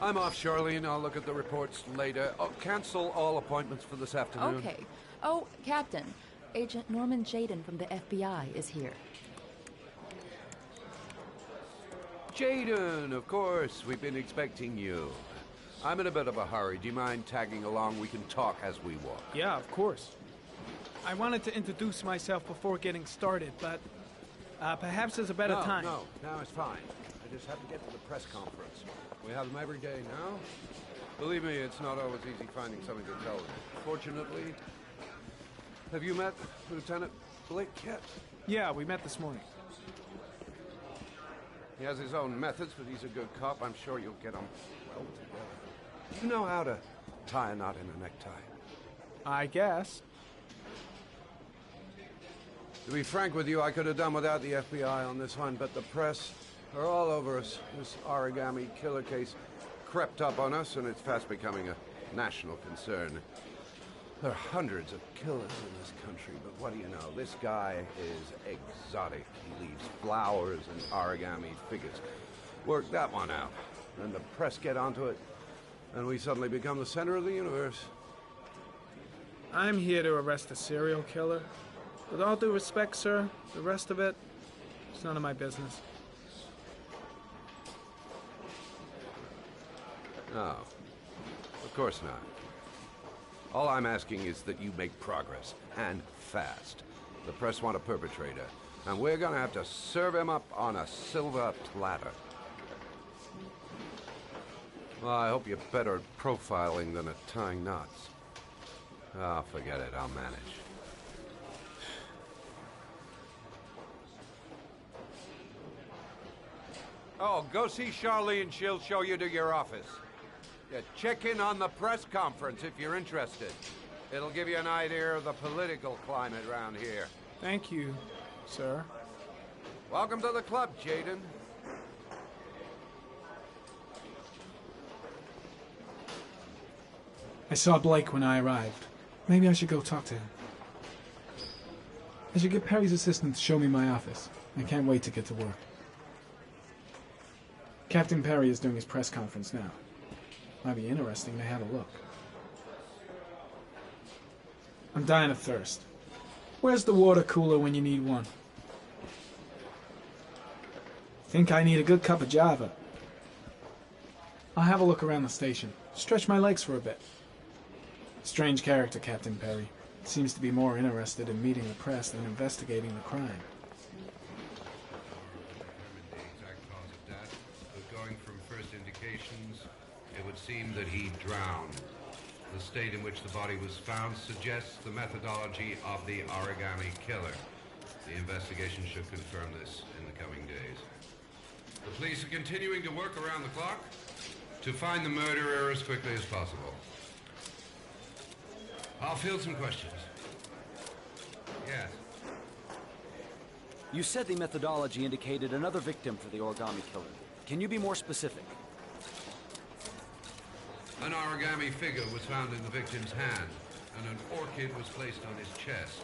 I'm off, Charlene. I'll look at the reports later. Oh, cancel all appointments for this afternoon. Okay. Oh, Captain. Agent Norman Jayden from the FBI is here. Jayden, of course. We've been expecting you. I'm in a bit of a hurry. Do you mind tagging along? We can talk as we walk. Yeah, of course. I wanted to introduce myself before getting started, but perhaps there's a better time. No, it's fine. I just have to get to the press conference. We have them every day now. Believe me, it's not always easy finding something to tell them. Fortunately, have you met Lieutenant Blake yet? Yeah, we met this morning. He has his own methods, but he's a good cop. I'm sure you'll get on well together. Do you know how to tie a knot in a necktie? I guess. To be frank with you, I could have done without the FBI on this one, but the press are all over us. This origami killer case crept up on us, and it's fast becoming a national concern. There are hundreds of killers in this country, but what do you know? This guy is exotic. He leaves flowers and origami figures. Work that one out. Then the press get onto it, and we suddenly become the center of the universe. I'm here to arrest a serial killer. With all due respect, sir, the rest of it, it's none of my business. No, of course not. All I'm asking is that you make progress, and fast. The press want a perpetrator, and we're gonna have to serve him up on a silver platter. Well, I hope you're better at profiling than at tying knots. Oh, forget it, I'll manage. Oh, go see Charlene, she'll show you to your office. Yeah, check in on the press conference if you're interested. It'll give you an idea of the political climate around here. Thank you, sir. Welcome to the club, Jayden. I saw Blake when I arrived. Maybe I should go talk to him. I should get Perry's assistant to show me my office. I can't wait to get to work. Captain Perry is doing his press conference now. Might be interesting to have a look. I'm dying of thirst. Where's the water cooler when you need one? Think I need a good cup of Java. I'll have a look around the station. Stretch my legs for a bit. Strange character, Captain Perry. Seems to be more interested in meeting the press than investigating the crime. The exact cause of death, but going from first indications, it would seem that he drowned. The state in which the body was found suggests the methodology of the origami killer. The investigation should confirm this in the coming days. The police are continuing to work around the clock to find the murderer as quickly as possible. I'll field some questions. Yes. You said the methodology indicated another victim for the origami killer. Can you be more specific? An origami figure was found in the victim's hand, and an orchid was placed on his chest.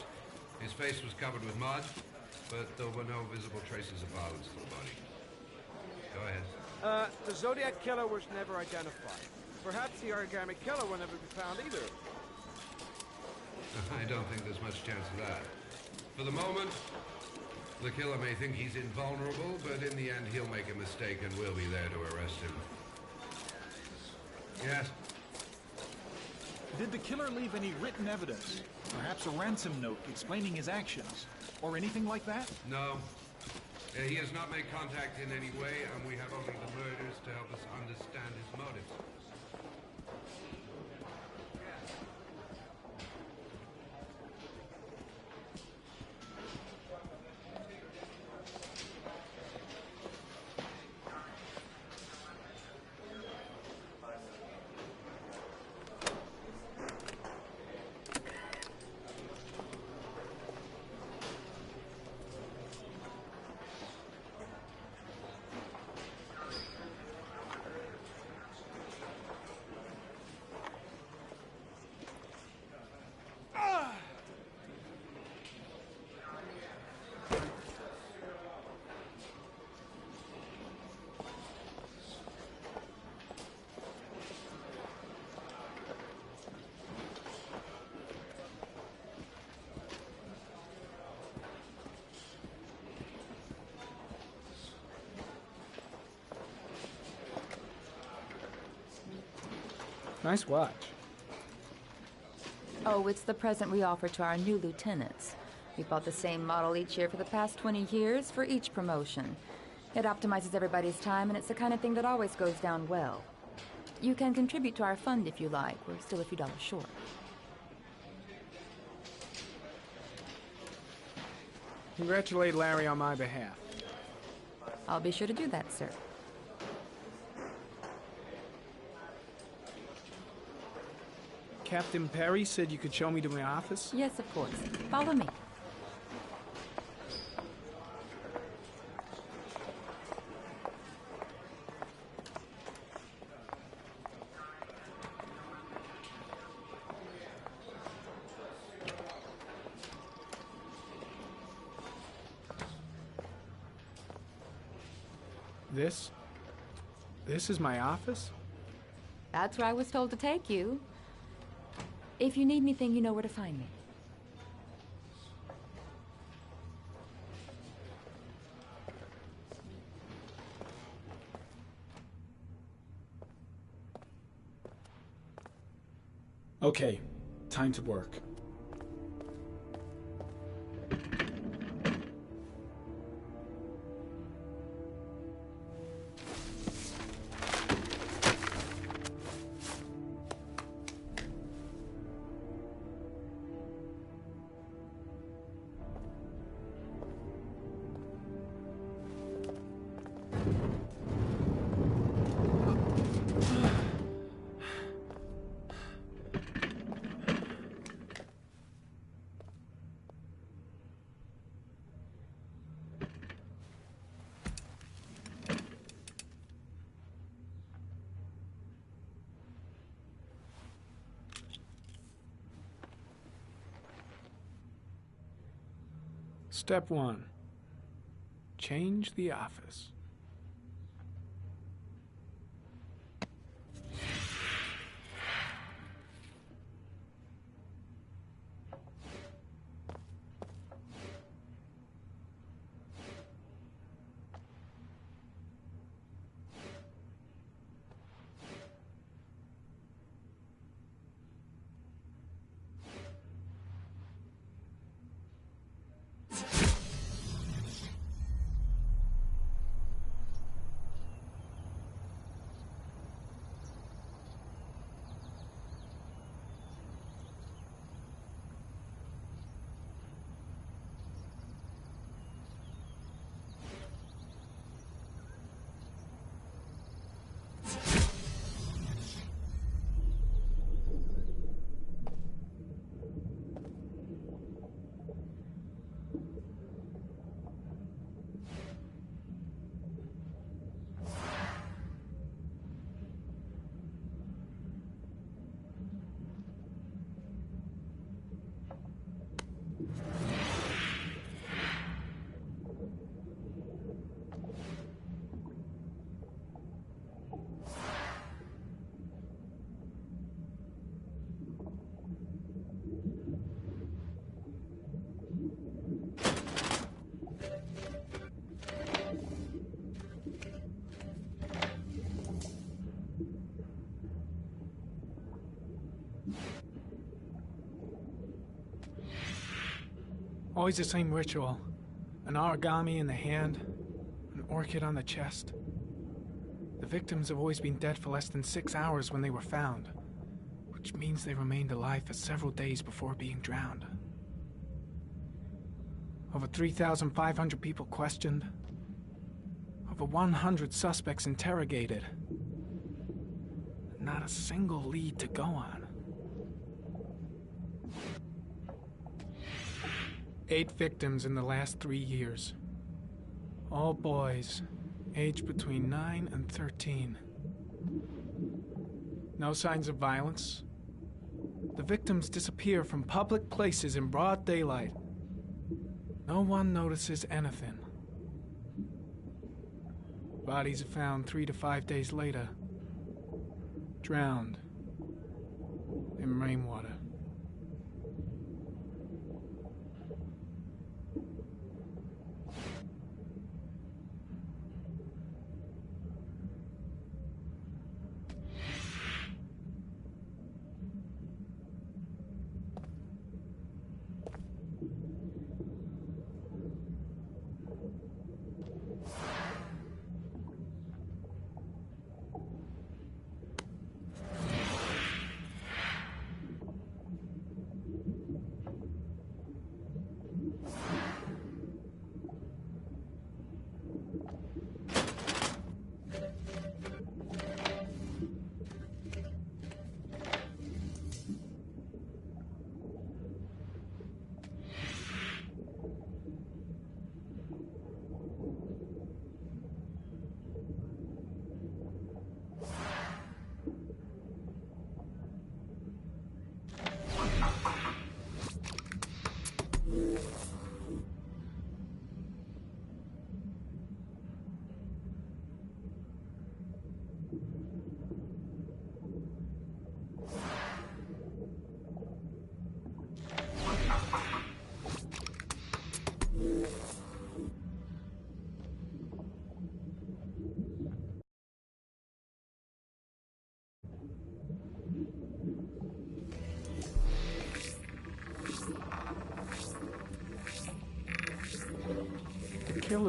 His face was covered with mud, but there were no visible traces of violence to the body. Go ahead. The Zodiac Killer was never identified. Perhaps the origami killer will never be found either. I don't think there's much chance of that. For the moment, the killer may think he's invulnerable, but in the end he'll make a mistake and we'll be there to arrest him. Yes? Did the killer leave any written evidence? Perhaps a ransom note explaining his actions? Or anything like that? No. He has not made contact in any way, and we have only the murders to help us understand his motives. Nice watch. Oh, it's the present we offer to our new lieutenants. We bought the same model each year for the past 20 years for each promotion. It optimizes everybody's time, and it's the kind of thing that always goes down well. You can contribute to our fund if you like. We're still a few dollars short. Congratulate Larry on my behalf. I'll be sure to do that, sir. Captain Perry said you could show me to my office? Yes, of course. Follow me. This is my office? That's where I was told to take you. If you need anything, you know where to find me. Okay, time to work. Step 1. Change the office. Always the same ritual. An origami in the hand, an orchid on the chest. The victims have always been dead for less than 6 hours when they were found, which means they remained alive for several days before being drowned. Over 3,500 people questioned. Over 100 suspects interrogated. Not a single lead to go on. 8 victims in the last 3 years. All boys, aged between 9 and 13. No signs of violence. The victims disappear from public places in broad daylight. No one notices anything. Bodies are found 3 to 5 days later, drowned in rainwater.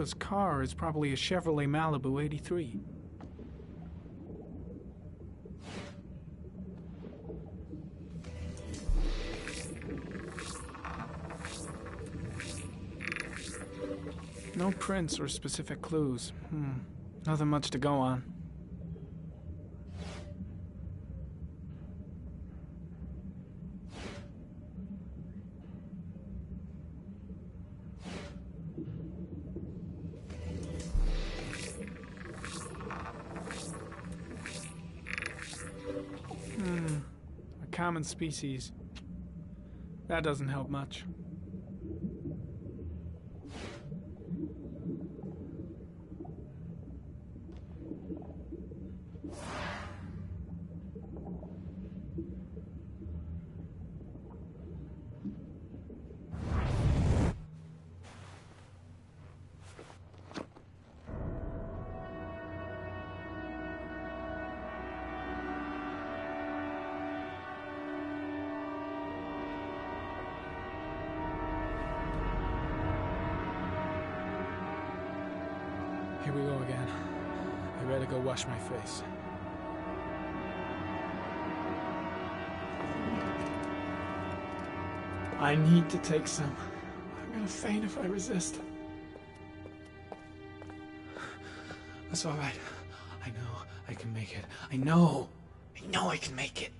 killer's car is probably a Chevrolet Malibu 83. No prints or specific clues. Nothing much to go on. A common species. That doesn't help much. Here we go again. I better go wash my face. I need to take some. I'm gonna faint if I resist. That's all right. I know I can make it. I know I can make it.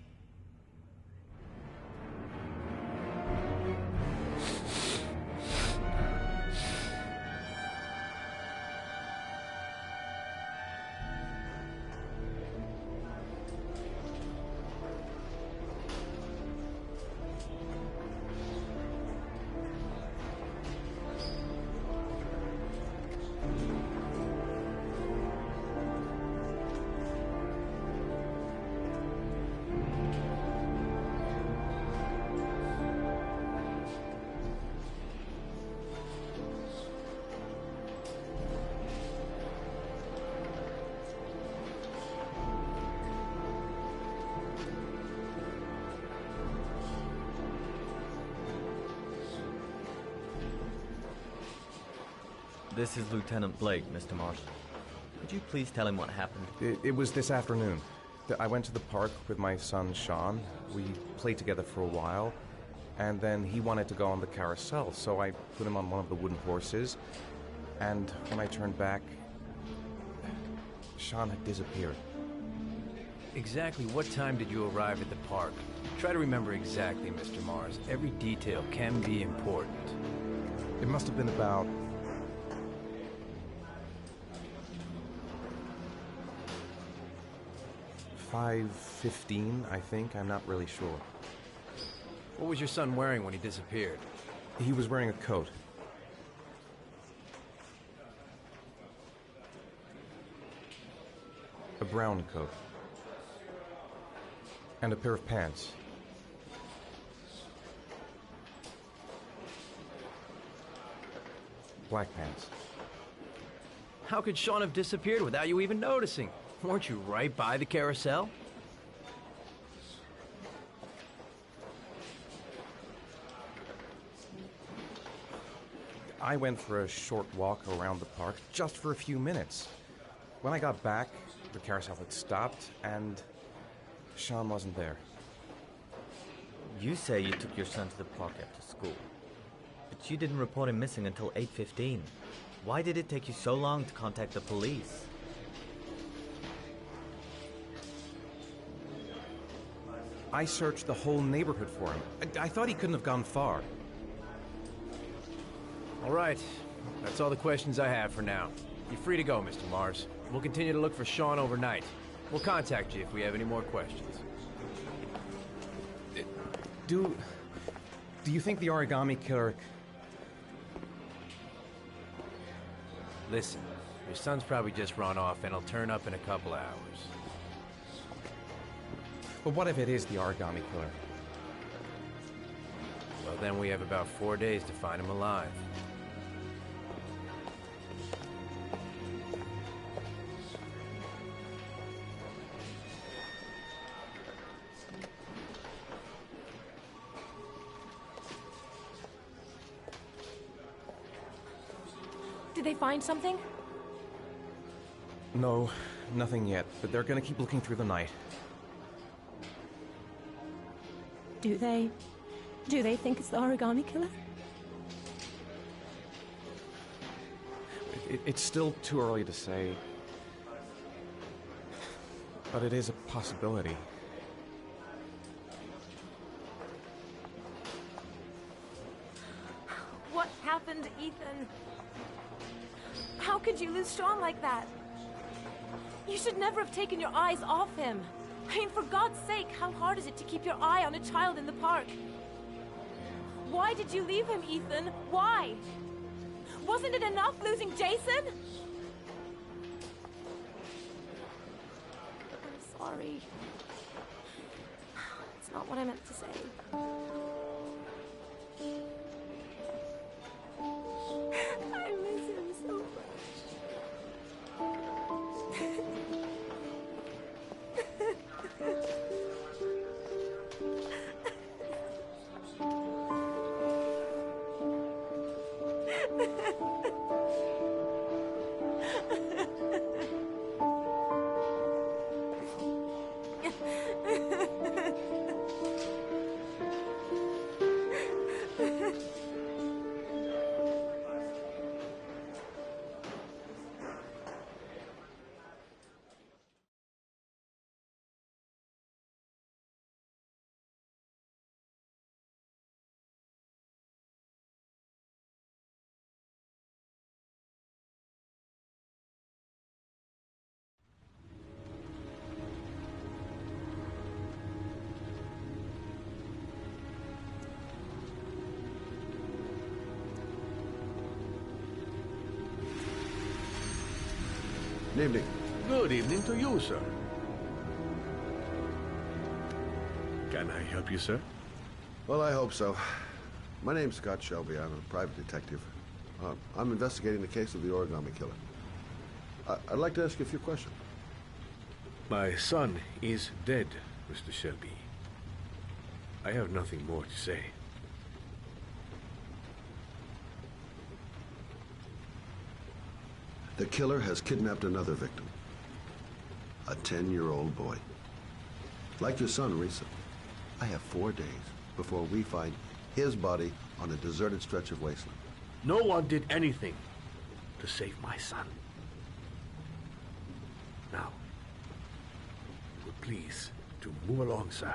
This is Lieutenant Blake, Mr. Mars. Could you please tell him what happened? It was this afternoon. I went to the park with my son, Sean. We played together for a while, and then he wanted to go on the carousel, so I put him on one of the wooden horses, and when I turned back, Sean had disappeared. Exactly what time did you arrive at the park? Try to remember exactly, Mr. Mars. Every detail can be important. It must have been about 5:15, I think. I'm not really sure. What was your son wearing when he disappeared? He was wearing a coat. A brown coat. And a pair of pants. Black pants. How could Sean have disappeared without you even noticing? Weren't you right by the carousel? I went for a short walk around the park, just for a few minutes. When I got back, the carousel had stopped, and Sean wasn't there. You say you took your son to the park after school, but you didn't report him missing until 8:15. Why did it take you so long to contact the police? I searched the whole neighborhood for him. I thought he couldn't have gone far. All right. That's all the questions I have for now. You're free to go, Mr. Mars. We'll continue to look for Sean overnight. We'll contact you if we have any more questions. Do you think the origami killer... Listen, your son's probably just run off and he'll turn up in a couple hours. But what if it is the origami killer? Well, then we have about 4 days to find him alive. Did they find something? No, nothing yet, but they're gonna keep looking through the night. Do they think it's the origami killer? It's still too early to say. But it is a possibility. What happened, Ethan? How could you lose Sean like that? You should never have taken your eyes off him. I mean, for God's sake, how hard is it to keep your eye on a child in the park? Why did you leave him, Ethan? Why? Wasn't it enough losing Jason? I'm sorry. It's not what I meant to say. I miss him so much. Good evening. Good evening to you, sir. Can I help you, sir? Well, I hope so. My name's Scott Shelby. I'm a private detective. I'm investigating the case of the origami killer. I'd like to ask you a few questions. My son is dead, Mr. Shelby. I have nothing more to say. The killer has kidnapped another victim. A 10-year-old boy. Like your son, Risa. I have 4 days before we find his body on a deserted stretch of wasteland. No one did anything to save my son. Now, please, to move along, sir.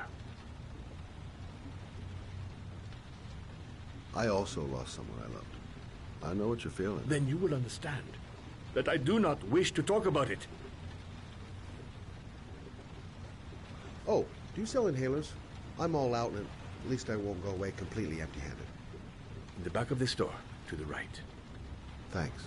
I also lost someone I loved. I know what you're feeling. Then you will understand that I do not wish to talk about it. Oh, do you sell inhalers? I'm all out, and at least I won't go away completely empty-handed. In the back of the store, to the right. Thanks.